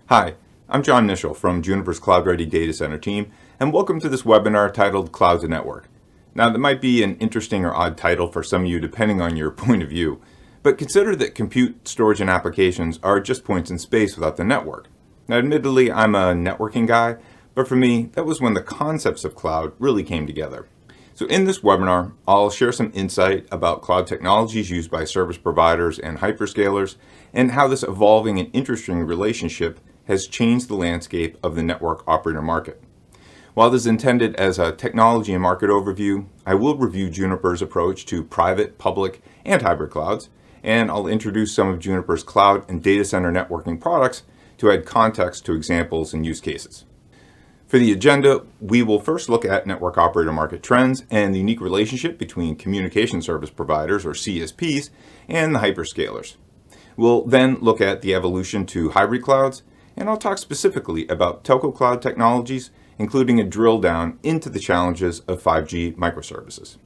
Hi, I'm John Nischel from Juniper's Cloud Ready Data Center team, and welcome to this webinar titled Clouds and Network. Now, that might be an interesting or odd title for some of you depending on your point of view, but consider that compute, storage, and applications are just points in space without the network. Now, admittedly, I'm a networking guy, but for me, that was when the concepts of cloud really came together. So in this webinar, I'll share some insight about cloud technologies used by service providers and hyperscalers, and how this evolving and interesting relationship has changed the landscape of the network operator market. While this is intended as a technology and market overview, I will review Juniper's approach to private, public, and hybrid clouds, and I'll introduce some of Juniper's cloud and data center networking products to add context to examples and use cases. For the agenda, we will first look at network operator market trends and the unique relationship between communication service providers, or CSPs, and the hyperscalers. We'll then look at the evolution to hybrid clouds, and I'll talk specifically about Telco Cloud technologies, including a drill down into the challenges of 5G microservices.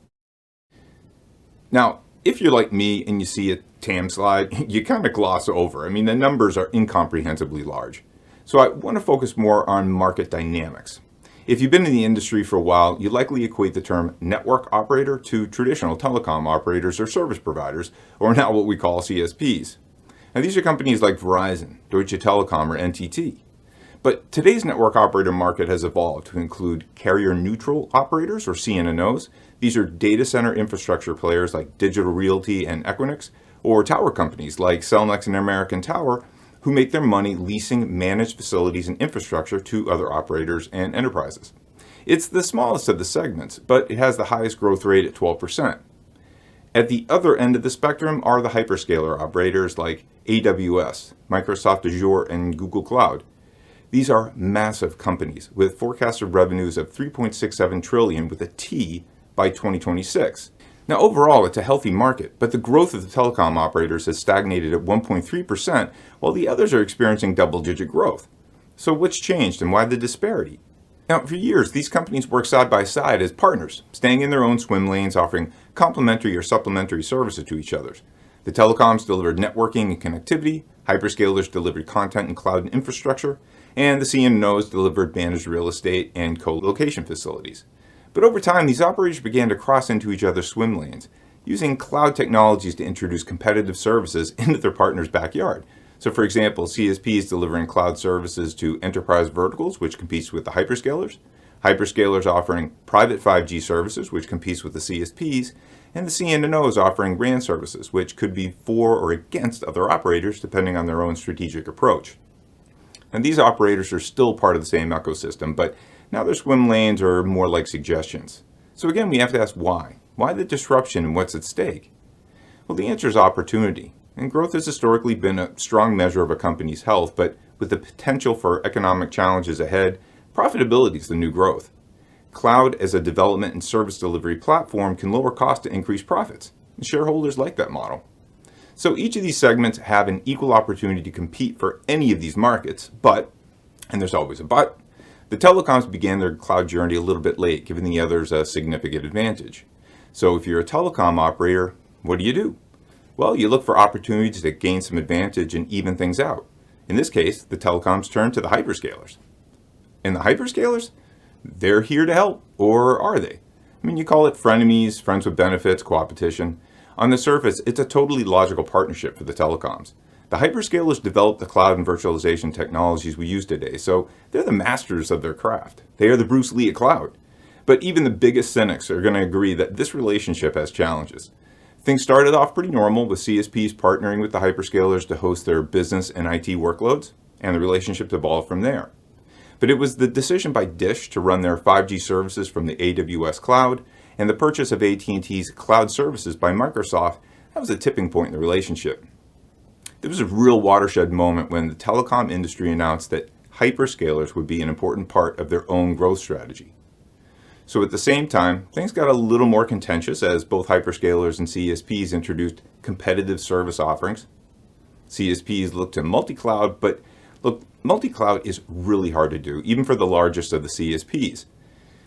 Now, if you're like me and you see a TAM slide, you kind of gloss over. The numbers are incomprehensibly large. So I want to focus more on market dynamics. If you've been in the industry for a while, you likely equate the term network operator to traditional telecom operators or service providers, or now what we call CSPs. Now, these are companies like Verizon, Deutsche Telekom, or NTT. But today's network operator market has evolved to include carrier-neutral operators, or CNOs. These are data center infrastructure players like Digital Realty and Equinix, or tower companies like Cellnex and American Tower, who make their money leasing managed facilities and infrastructure to other operators and enterprises. It's the smallest of the segments, but it has the highest growth rate at 12%. At the other end of the spectrum are the hyperscaler operators like AWS, Microsoft Azure, and Google Cloud. These are massive companies with forecasted revenues of $3.67 trillion with a T by 2026. Now, overall, it's a healthy market, but the growth of the telecom operators has stagnated at 1.3%, while the others are experiencing double-digit growth. So what's changed and why the disparity? Now, for years, these companies work side by side as partners, staying in their own swim lanes, offering complementary or supplementary services to each other. The telecoms delivered networking and connectivity, hyperscalers delivered content and cloud and infrastructure, and the CNOs delivered managed real estate and co-location facilities. But over time, these operators began to cross into each other's swim lanes, using cloud technologies to introduce competitive services into their partner's backyard. So for example, CSPs delivering cloud services to enterprise verticals, which competes with the hyperscalers, hyperscalers offering private 5G services, which competes with the CSPs, and the CNOs offering RAN services, which could be for or against other operators depending on their own strategic approach. And these operators are still part of the same ecosystem, but now their swim lanes are more like suggestions. So again, we have to ask why. Why the disruption and what's at stake? Well, the answer is opportunity. And growth has historically been a strong measure of a company's health, but with the potential for economic challenges ahead, profitability is the new growth. Cloud as a development and service delivery platform can lower costs to increase profits, and shareholders like that model. So each of these segments have an equal opportunity to compete for any of these markets, but, and there's always a but, the telecoms began their cloud journey a little bit late, giving the others a significant advantage. So if you're a telecom operator, what do? Well, you look for opportunities to gain some advantage and even things out. In this case, the telecoms turn to the hyperscalers. And the hyperscalers? They're here to help, or are they? You call it frenemies, friends with benefits, co-opetition. On the surface, it's a totally logical partnership for the telecoms. The hyperscalers develop the cloud and virtualization technologies we use today, so they're the masters of their craft. They are the Bruce Lee of cloud. But even the biggest cynics are going to agree that this relationship has challenges. Things started off pretty normal with CSPs partnering with the hyperscalers to host their business and IT workloads, and the relationships evolved from there. But it was the decision by Dish to run their 5G services from the AWS cloud and the purchase of AT&T's cloud services by Microsoft that was a tipping point in the relationship. There was a real watershed moment when the telecom industry announced that hyperscalers would be an important part of their own growth strategy. So at the same time, things got a little more contentious as both hyperscalers and CSPs introduced competitive service offerings. CSPs looked to multi-cloud, but look, multi-cloud is really hard to do, even for the largest of the CSPs.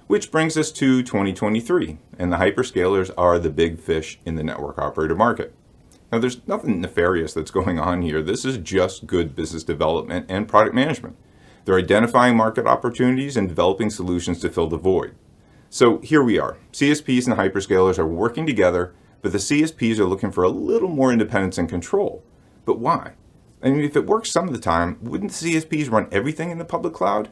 Which brings us to 2023, and the hyperscalers are the big fish in the network operator market. Now, there's nothing nefarious that's going on here. This is just good business development and product management. They're identifying market opportunities and developing solutions to fill the void. So here we are. CSPs and hyperscalers are working together, but the CSPs are looking for a little more independence and control. But why? I mean, if it works some of the time, wouldn't the CSPs run everything in the public cloud?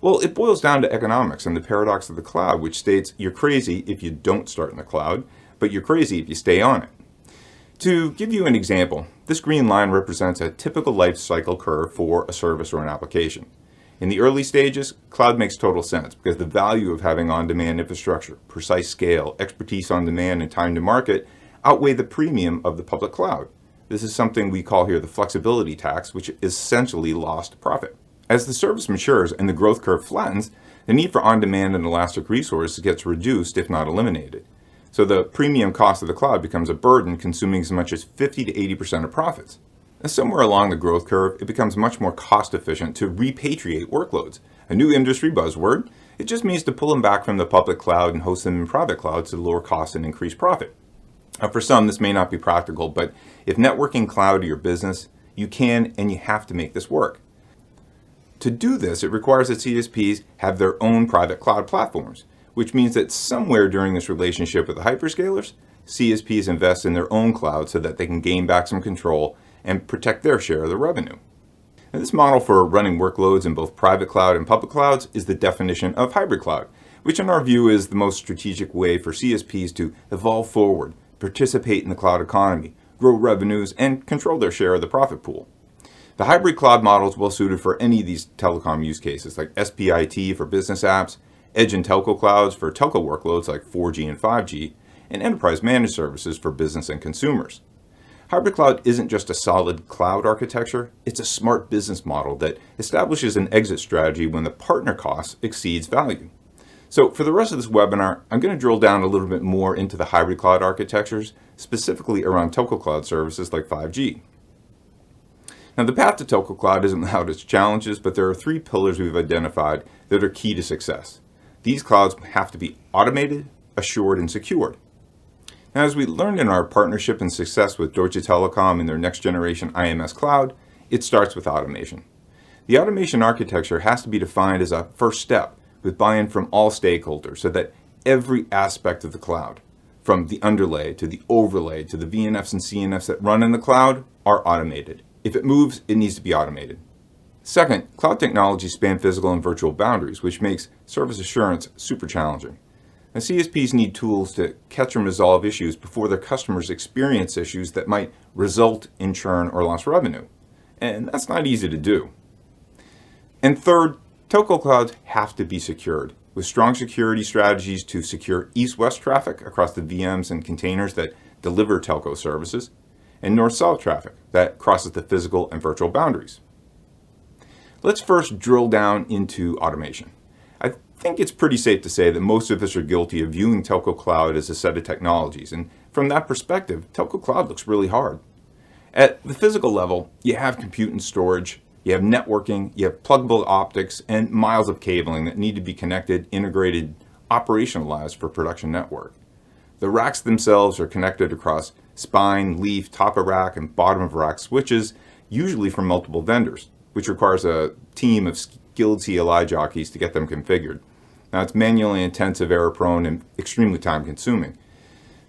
Well, it boils down to economics and the paradox of the cloud, which states you're crazy if you don't start in the cloud, but you're crazy if you stay on it. To give you an example, this green line represents a typical life cycle curve for a service or an application. In the early stages, cloud makes total sense because the value of having on-demand infrastructure, precise scale, expertise on demand, and time to market outweigh the premium of the public cloud. This is something we call here the flexibility tax, which is essentially lost profit. As the service matures and the growth curve flattens, the need for on-demand and elastic resources gets reduced, if not eliminated. So the premium cost of the cloud becomes a burden, consuming as much as 50 to 80% of profits. And somewhere along the growth curve, it becomes much more cost efficient to repatriate workloads. A new industry buzzword. It just means to pull them back from the public cloud and host them in private clouds to lower costs and increase profit. Now, for some, this may not be practical, but if networking cloud to your business, you can and you have to make this work. To do this, it requires that CSPs have their own private cloud platforms, which means that somewhere during this relationship with the hyperscalers, CSPs invest in their own cloud so that they can gain back some control and protect their share of the revenue. Now, this model for running workloads in both private cloud and public clouds is the definition of hybrid cloud, which in our view is the most strategic way for CSPs to evolve forward, participate in the cloud economy, grow revenues, and control their share of the profit pool. The hybrid cloud model is well suited for any of these telecom use cases like SPIT for business apps, Edge and Telco Clouds for telco workloads like 4G and 5G, and enterprise managed services for business and consumers. Hybrid cloud isn't just a solid cloud architecture, it's a smart business model that establishes an exit strategy when the partner cost exceeds value. So for the rest of this webinar, I'm going to drill down a little bit more into the hybrid cloud architectures, specifically around telco cloud services like 5G. Now, the path to Telco Cloud isn't without its challenges, but there are 3 pillars we've identified that are key to success. These clouds have to be automated, assured, and secured. Now, as we learned in our partnership and success with Deutsche Telekom in their next generation IMS cloud, it starts with automation. The automation architecture has to be defined as a first step with buy-in from all stakeholders so that every aspect of the cloud, from the underlay to the overlay to the VNFs and CNFs that run in the cloud, are automated. If it moves, it needs to be automated. Second, cloud technologies span physical and virtual boundaries, which makes service assurance super challenging. Now, CSPs need tools to catch and resolve issues before their customers experience issues that might result in churn or lost revenue. And that's not easy to do. And third, telco clouds have to be secured, with strong security strategies to secure east-west traffic across the VMs and containers that deliver telco services, and north-south traffic that crosses the physical and virtual boundaries. Let's first drill down into automation. I think it's pretty safe to say that most of us are guilty of viewing Telco Cloud as a set of technologies, and from that perspective, Telco Cloud looks really hard. At the physical level, you have compute and storage, you have networking, you have pluggable optics, and miles of cabling that need to be connected, integrated, operationalized for production network. The racks themselves are connected across spine, leaf, top of rack, and bottom of rack switches, usually from multiple vendors, which requires a team of skilled CLI jockeys to get them configured. Now, it's manually intensive, error-prone, and extremely time-consuming.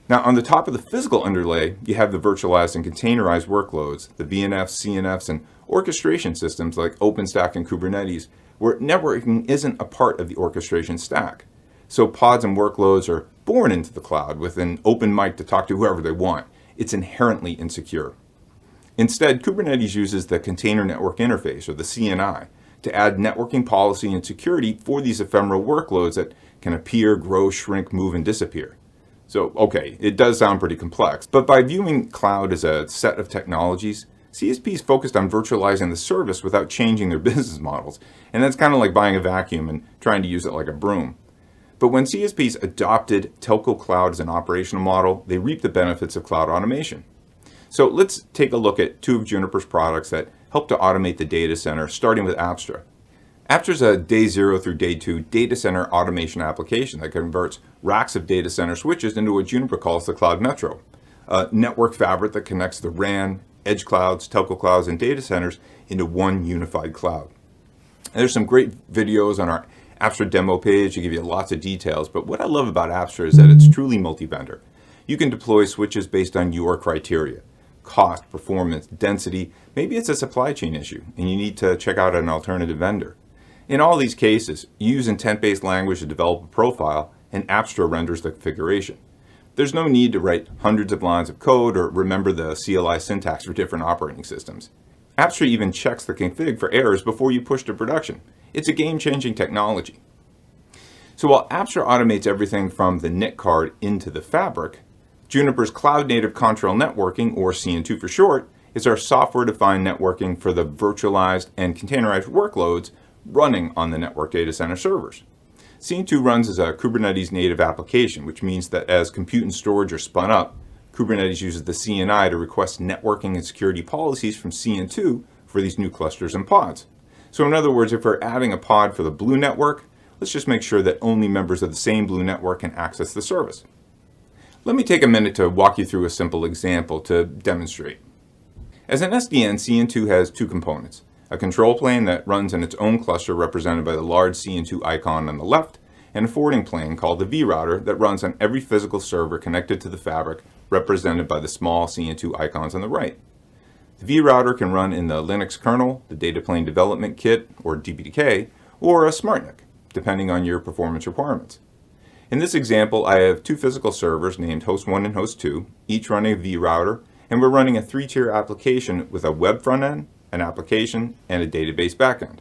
Now, on the top of the physical underlay, you have the virtualized and containerized workloads, the VNFs, CNFs, and orchestration systems like OpenStack and Kubernetes, where networking isn't a part of the orchestration stack. So pods and workloads are born into the cloud with an open mic to talk to whoever they want. It's inherently insecure. Instead, Kubernetes uses the Container Network Interface, or the CNI, to add networking policy and security for these ephemeral workloads that can appear, grow, shrink, move, and disappear. So, okay, it does sound pretty complex, but by viewing cloud as a set of technologies, CSPs focused on virtualizing the service without changing their business models, and that's kind of like buying a vacuum and trying to use it like a broom. But when CSPs adopted Telco Cloud as an operational model, they reaped the benefits of cloud automation. So let's take a look at 2 of Juniper's products that help to automate the data center, starting with Apstra. Apstra is a day 0 through day 2 data center automation application that converts racks of data center switches into what Juniper calls the Cloud Metro, a network fabric that connects the RAN, edge clouds, telco clouds, and data centers into one unified cloud. And there's some great videos on our Apstra demo page to give you lots of details, but what I love about Apstra is that it's truly multi-vendor. You can deploy switches based on your criteria: cost, performance, density. Maybe it's a supply chain issue and you need to check out an alternative vendor. In all these cases, use intent-based language to develop a profile, and Apstra renders the configuration. There's no need to write hundreds of lines of code or remember the CLI syntax for different operating systems. Apstra even checks the config for errors before you push to production. It's a game-changing technology. So while Apstra automates everything from the NIC card into the fabric, Juniper's cloud-native contrail networking, or CN2 for short, is our software-defined networking for the virtualized and containerized workloads running on the network data center servers. CN2 runs as a Kubernetes native application, which means that as compute and storage are spun up, Kubernetes uses the CNI to request networking and security policies from CN2 for these new clusters and pods. So in other words, if we're adding a pod for the blue network, let's just make sure that only members of the same blue network can access the service. Let me take a minute to walk you through a simple example to demonstrate. As an SDN, CN2 has two components: a control plane that runs in its own cluster represented by the large CN2 icon on the left, and a forwarding plane called the vRouter that runs on every physical server connected to the fabric represented by the small CN2 icons on the right. The vRouter can run in the Linux kernel, the Data Plane Development Kit, or DPDK, or a SmartNIC, depending on your performance requirements. In this example, I have two physical servers named Host 1 and Host 2, each running a vRouter, and we're running a three-tier application with a web front end, an application, and a database backend.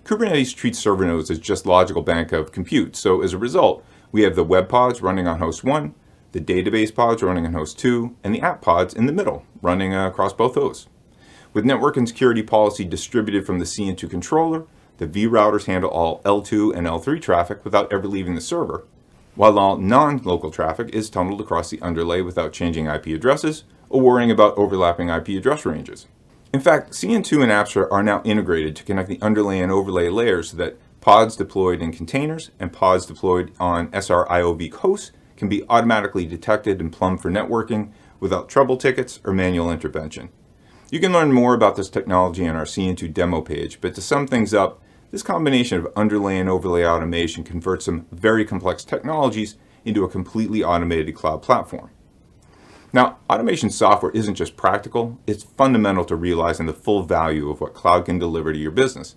Kubernetes treats server nodes as just logical bank of compute, so as a result, we have the web pods running on Host 1, the database pods running on Host 2, and the app pods in the middle, running across both hosts. With network and security policy distributed from the CN2 controller, the vRouters handle all L2 and L3 traffic without ever leaving the server, while all non-local traffic is tunneled across the underlay without changing IP addresses or worrying about overlapping IP address ranges. In fact, CN2 and Apstra are now integrated to connect the underlay and overlay layers so that pods deployed in containers and pods deployed on SR-IOV hosts can be automatically detected and plumbed for networking without trouble tickets or manual intervention. You can learn more about this technology on our CN2 demo page, but to sum things up, this combination of underlay and overlay automation converts some very complex technologies into a completely automated cloud platform. Now, automation software isn't just practical, it's fundamental to realizing the full value of what cloud can deliver to your business.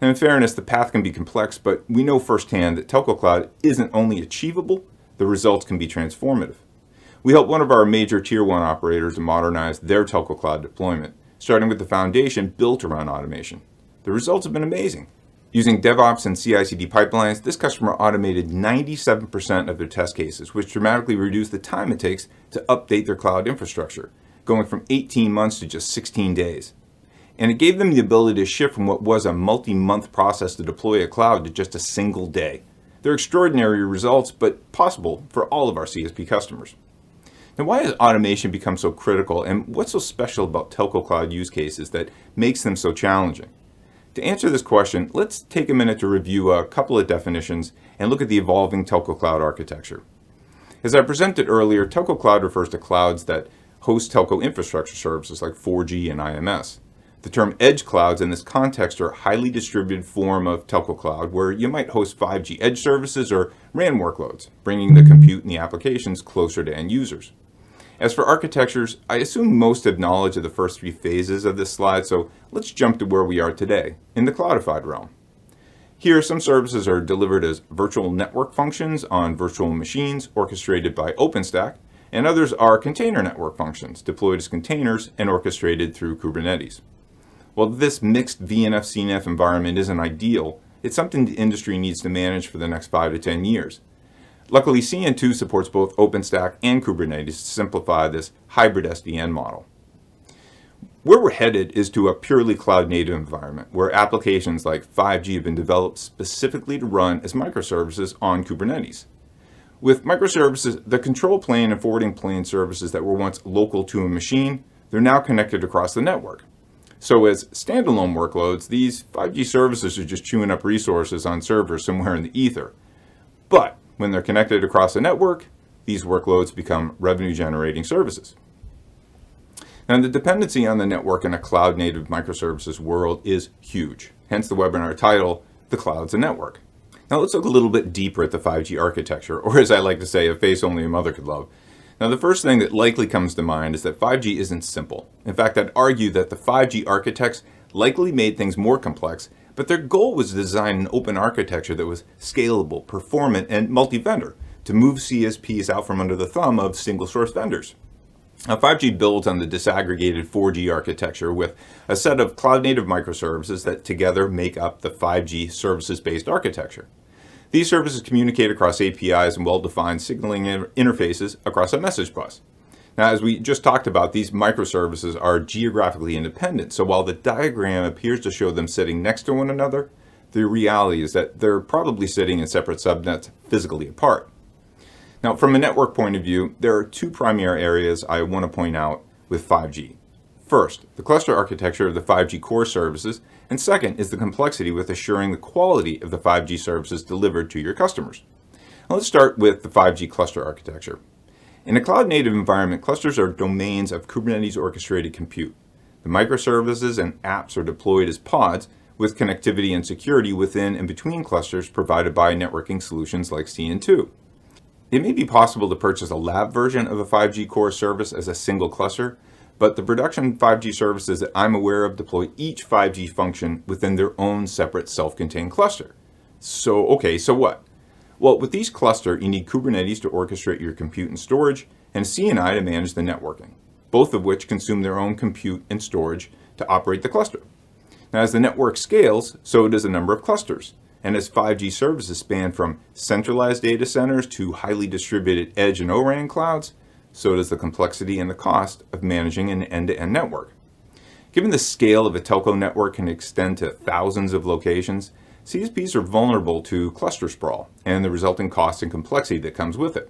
And in fairness, the path can be complex, but we know firsthand that Telco Cloud isn't only achievable, the results can be transformative. We helped one of our major Tier 1 operators to modernize their Telco Cloud deployment, starting with the foundation built around automation. The results have been amazing. Using DevOps and CI/CD pipelines, this customer automated 97% of their test cases, which dramatically reduced the time it takes to update their cloud infrastructure, going from 18 months to just 16 days. And it gave them the ability to shift from what was a multi-month process to deploy a cloud to just a single day. They're extraordinary results, but possible for all of our CSP customers. Now, why has automation become so critical, and what's so special about Telco Cloud use cases that makes them so challenging? To answer this question, let's take a minute to review a couple of definitions and look at the evolving Telco Cloud architecture. As I presented earlier, Telco Cloud refers to clouds that host telco infrastructure services like 4G and IMS. The term edge clouds in this context are a highly distributed form of Telco Cloud where you might host 5G edge services or RAN workloads, bringing the compute and the applications closer to end users. As for architectures, I assume most have knowledge of the first three phases of this slide, so let's jump to where we are today, in the cloudified realm. Here, some services are delivered as virtual network functions on virtual machines orchestrated by OpenStack, and others are container network functions deployed as containers and orchestrated through Kubernetes. While this mixed VNF-CNF environment isn't ideal, it's something the industry needs to manage for the next 5 to 10 years. Luckily, CN2 supports both OpenStack and Kubernetes to simplify this hybrid SDN model. Where we're headed is to a purely cloud-native environment where applications like 5G have been developed specifically to run as microservices on Kubernetes. With microservices, the control plane and forwarding plane services that were once local to a machine, they're now connected across the network. So as standalone workloads, these 5G services are just chewing up resources on servers somewhere in the ether. But when they're connected across the network, these workloads become revenue-generating services. Now, the dependency on the network in a cloud-native microservices world is huge, hence the webinar title, The Cloud's a Network. Now, let's look a little bit deeper at the 5G architecture, or as I like to say, a face only a mother could love. Now, the first thing that likely comes to mind is that 5G isn't simple. In fact, I'd argue that the 5G architects likely made things more complex, but their goal was to design an open architecture that was scalable, performant, and multi-vendor to move CSPs out from under the thumb of single-source vendors. Now, 5G builds on the disaggregated 4G architecture with a set of cloud-native microservices that together make up the 5G services-based architecture. These services communicate across APIs and well-defined signaling interfaces across a message bus. Now, as we just talked about, these microservices are geographically independent, so while the diagram appears to show them sitting next to one another, the reality is that they're probably sitting in separate subnets physically apart. Now, from a network point of view, there are two primary areas I want to point out with 5G. First, the cluster architecture of the 5G core services, and second is the complexity with assuring the quality of the 5G services delivered to your customers. Now, let's start with the 5G cluster architecture. In a cloud-native environment, clusters are domains of Kubernetes orchestrated compute. The microservices and apps are deployed as pods with connectivity and security within and between clusters provided by networking solutions like CN2. It may be possible to purchase a lab version of a 5G core service as a single cluster, but the production 5G services that I'm aware of deploy each 5G function within their own separate self-contained cluster. So what? Well, with each cluster, you need Kubernetes to orchestrate your compute and storage, and CNI to manage the networking, both of which consume their own compute and storage to operate the cluster. Now, as the network scales, so does the number of clusters. And as 5G services span from centralized data centers to highly distributed edge and O-RAN clouds, so does the complexity and the cost of managing an end-to-end network. Given the scale of a telco network can extend to thousands of locations, CSPs are vulnerable to cluster sprawl and the resulting cost and complexity that comes with it.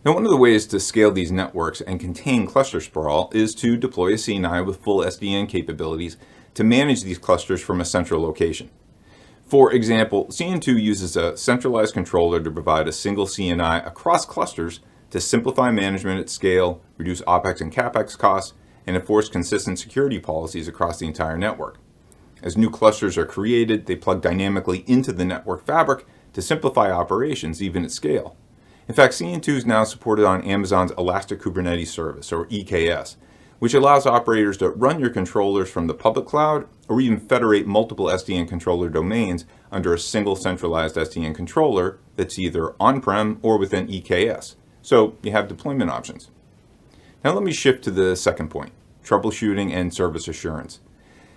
Now, one of the ways to scale these networks and contain cluster sprawl is to deploy a CNI with full SDN capabilities to manage these clusters from a central location. For example, CN2 uses a centralized controller to provide a single CNI across clusters to simplify management at scale, reduce OpEx and CapEx costs, and enforce consistent security policies across the entire network. As new clusters are created, they plug dynamically into the network fabric to simplify operations even at scale. In fact, CN2 is now supported on Amazon's Elastic Kubernetes Service, or EKS, which allows operators to run your controllers from the public cloud or even federate multiple SDN controller domains under a single centralized SDN controller that's either on-prem or within EKS. So you have deployment options. Now let me shift to the second point, troubleshooting and service assurance.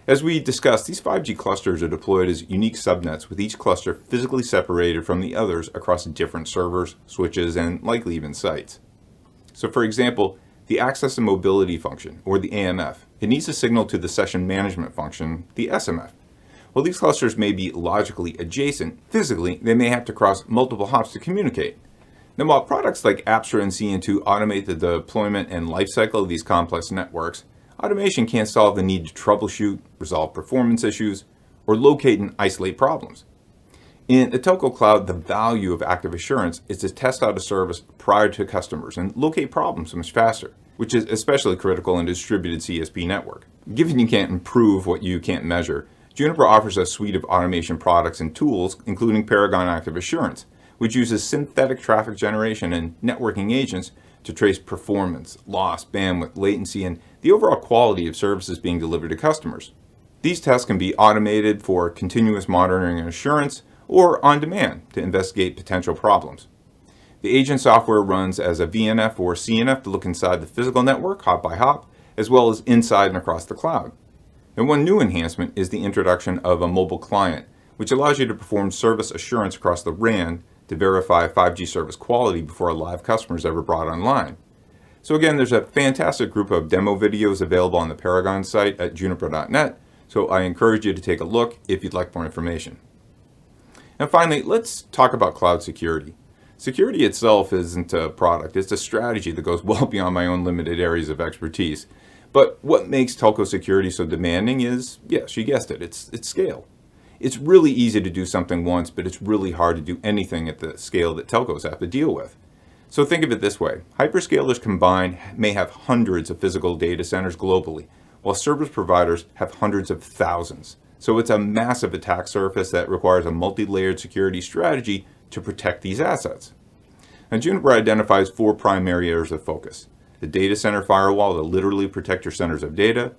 As we discussed, these 5G clusters are deployed as unique subnets with each cluster physically separated from the others across different servers, switches, and likely even sites. So for example, the access and mobility function, or the AMF, it needs to signal to the session management function, the SMF. While these clusters may be logically adjacent, physically they may have to cross multiple hops to communicate. Now, while products like Apstra and CN2 automate the deployment and lifecycle of these complex networks, automation can't solve the need to troubleshoot, resolve performance issues, or locate and isolate problems. In a Telco Cloud, the value of active assurance is to test out a service prior to customers and locate problems much faster, which is especially critical in a distributed CSP network. Given you can't improve what you can't measure, Juniper offers a suite of automation products and tools, including Paragon Active Assurance, which uses synthetic traffic generation and networking agents to trace performance, loss, bandwidth, latency, and the overall quality of services being delivered to customers. These tests can be automated for continuous monitoring and assurance, or on demand to investigate potential problems. The agent software runs as a VNF or CNF to look inside the physical network, hop by hop, as well as inside and across the cloud. And one new enhancement is the introduction of a mobile client, which allows you to perform service assurance across the RAN to verify 5G service quality before a live customer is ever brought online. So again, there's a fantastic group of demo videos available on the Paragon site at juniper.net, so I encourage you to take a look if you'd like more information. And finally, let's talk about cloud security. Security itself isn't a product, it's a strategy that goes well beyond my own limited areas of expertise. But what makes telco security so demanding is, yes, you guessed it, it's scale. It's really easy to do something once, but it's really hard to do anything at the scale that telcos have to deal with. So think of it this way. Hyperscalers combined may have hundreds of physical data centers globally, while service providers have hundreds of thousands. So it's a massive attack surface that requires a multi-layered security strategy to protect these assets. Now, Juniper identifies 4 primary areas of focus: the data center firewall to literally protect your centers of data,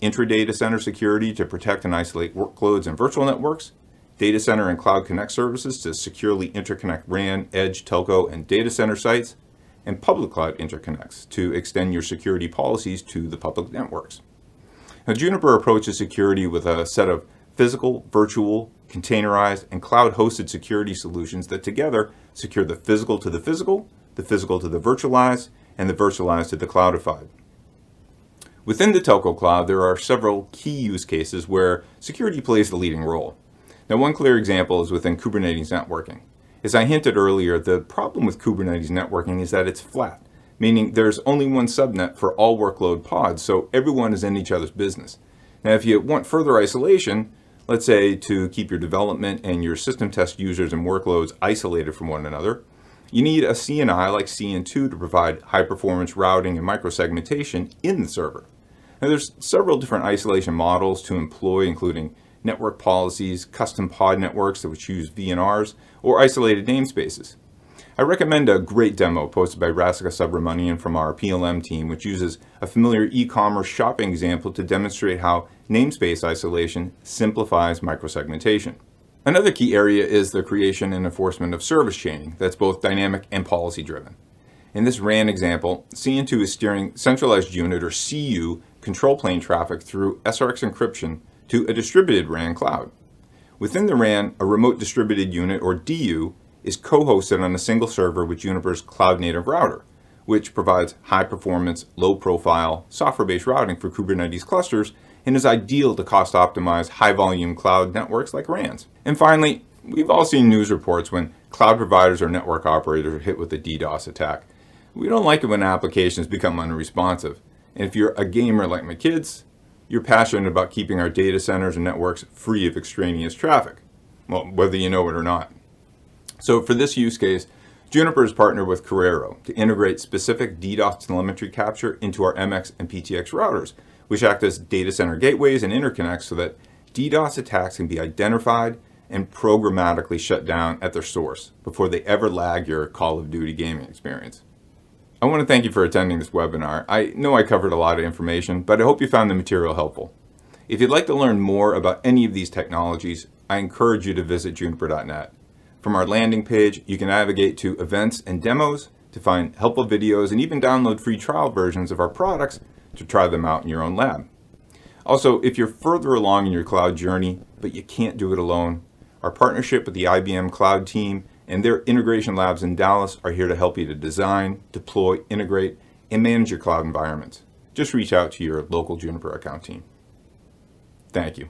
intra-data center security to protect and isolate workloads and virtual networks, data center and cloud connect services to securely interconnect RAN, edge, telco, and data center sites, and public cloud interconnects to extend your security policies to the public networks. Now, Juniper approaches security with a set of physical, virtual, containerized, and cloud-hosted security solutions that together secure the physical to the physical to the virtualized, and the virtualized to the cloudified. Within the Telco Cloud, there are several key use cases where security plays the leading role. Now, one clear example is within Kubernetes networking. As I hinted earlier, the problem with Kubernetes networking is that it's flat, meaning there's only one subnet for all workload pods, so everyone is in each other's business. Now, if you want further isolation, let's say to keep your development and your system test users and workloads isolated from one another, you need a CNI like CN2 to provide high-performance routing and microsegmentation in the server. Now, there's several different isolation models to employ, including network policies, custom pod networks which use VNRs, or isolated namespaces. I recommend a great demo posted by Rasika Subramanian from our PLM team, which uses a familiar e-commerce shopping example to demonstrate how namespace isolation simplifies microsegmentation. Another key area is the creation and enforcement of service chaining that's both dynamic and policy driven. In this RAN example, CN2 is steering centralized unit or CU control plane traffic through SRX encryption to a distributed RAN cloud. Within the RAN, a remote distributed unit or DU is co-hosted on a single server with Juniper's cloud-native router, which provides high-performance, low-profile, software-based routing for Kubernetes clusters and is ideal to cost-optimize high-volume cloud networks like RANs. And finally, we've all seen news reports when cloud providers or network operators are hit with a DDoS attack. We don't like it when applications become unresponsive. And if you're a gamer like my kids, you're passionate about keeping our data centers and networks free of extraneous traffic, well, whether you know it or not. So for this use case, Juniper has partnered with Carrero to integrate specific DDoS telemetry capture into our MX and PTX routers, which act as data center gateways and interconnects so that DDoS attacks can be identified and programmatically shut down at their source before they ever lag your Call of Duty gaming experience. I want to thank you for attending this webinar. I know I covered a lot of information, but I hope you found the material helpful. If you'd like to learn more about any of these technologies, I encourage you to visit juniper.net. From our landing page, you can navigate to events and demos to find helpful videos and even download free trial versions of our products to try them out in your own lab. Also, if you're further along in your cloud journey, but you can't do it alone, our partnership with the IBM Cloud team and their integration labs in Dallas are here to help you to design, deploy, integrate, and manage your cloud environments. Just reach out to your local Juniper account team. Thank you.